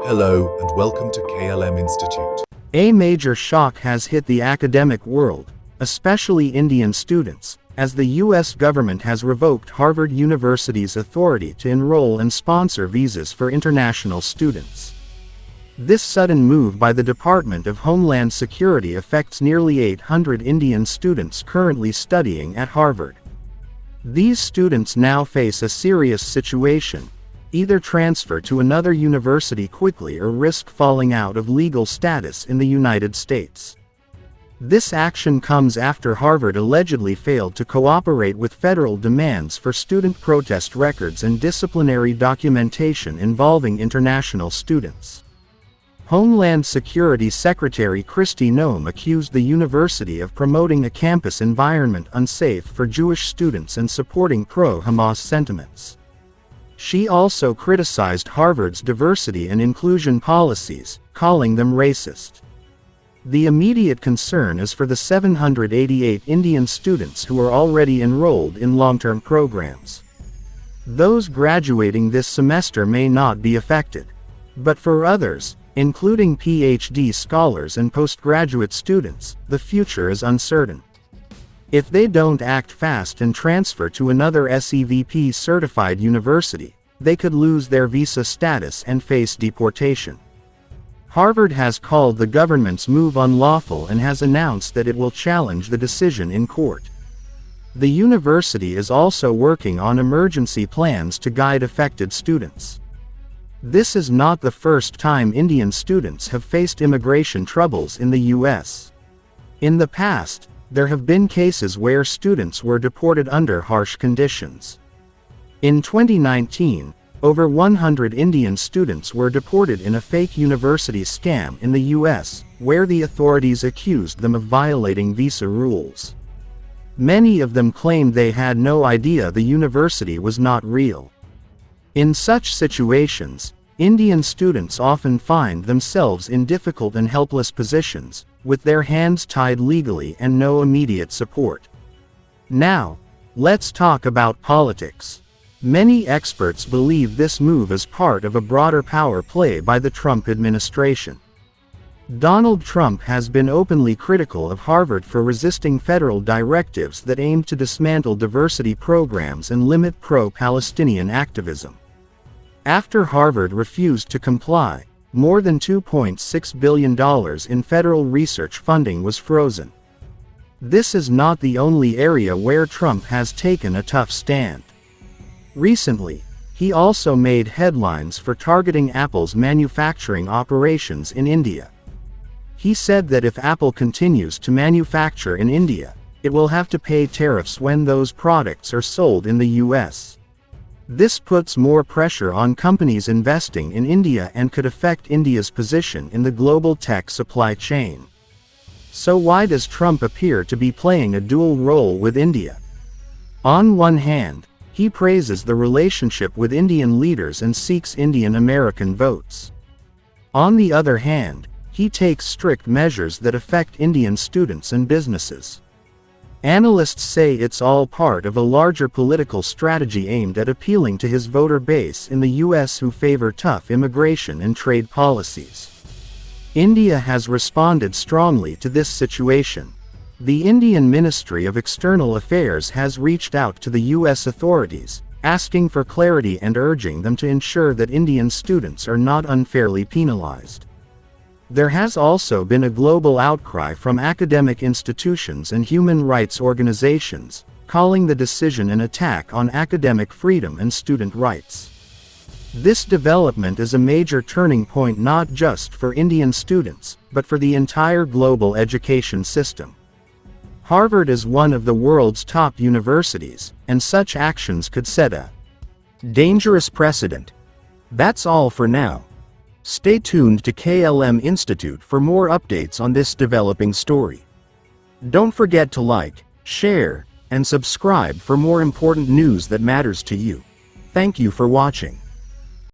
Hello and welcome to KLM Institute. A major shock has hit the academic world, especially Indian students, as the U.S. government has revoked Harvard University's authority to enroll and sponsor visas for international students. This sudden move by the Department of Homeland Security affects nearly 800 Indian students currently studying at Harvard. These students now face a serious situation: either transfer to another university quickly or risk falling out of legal status in the United States. This action comes after Harvard allegedly failed to cooperate with federal demands for student protest records and disciplinary documentation involving international students. Homeland Security Secretary Kristi Noem accused the university of promoting a campus environment unsafe for Jewish students and supporting pro-Hamas sentiments. She also criticized Harvard's diversity and inclusion policies, calling them racist. The immediate concern is for the 788 Indian students who are already enrolled in long-term programs. Those graduating this semester may not be affected. But for others, including PhD scholars and postgraduate students, the future is uncertain. If they don't act fast and transfer to another SEVP-certified university, they could lose their visa status and face deportation. Harvard has called the government's move unlawful and has announced that it will challenge the decision in court. The university is also working on emergency plans to guide affected students. This is not the first time Indian students have faced immigration troubles in the U.S. In the past, there have been cases where students were deported under harsh conditions. In 2019, over 100 Indian students were deported in a fake university scam in the U.S., where the authorities accused them of violating visa rules. Many of them claimed they had no idea the university was not real. In such situations, Indian students often find themselves in difficult and helpless positions, with their hands tied legally and no immediate support. Now, let's talk about politics. Many experts believe this move is part of a broader power play by the Trump administration. Donald Trump has been openly critical of Harvard for resisting federal directives that aim to dismantle diversity programs and limit pro-Palestinian activism. After Harvard refused to comply, more than $2.6 billion in federal research funding was frozen. This is not the only area where Trump has taken a tough stand. Recently, he also made headlines for targeting Apple's manufacturing operations in India. He said that if Apple continues to manufacture in India, it will have to pay tariffs when those products are sold in the U.S. This puts more pressure on companies investing in India and could affect India's position in the global tech supply chain. So why does Trump appear to be playing a dual role with India? On one hand, he praises the relationship with Indian leaders and seeks Indian American votes. On the other hand, he takes strict measures that affect Indian students and businesses. Analysts say it's all part of a larger political strategy aimed at appealing to his voter base in the U.S. who favor tough immigration and trade policies. India has responded strongly to this situation. The Indian Ministry of External Affairs has reached out to the U.S. authorities, asking for clarity and urging them to ensure that Indian students are not unfairly penalized. There has also been a global outcry from academic institutions and human rights organizations, calling the decision an attack on academic freedom and student rights. This development is a major turning point not just for Indian students, but for the entire global education system. Harvard is one of the world's top universities, and such actions could set a dangerous precedent. That's all for now. Stay tuned to KLM Institute for more updates on this developing story. Don't forget to like, share, and subscribe for more important news that matters to you. Thank you for watching.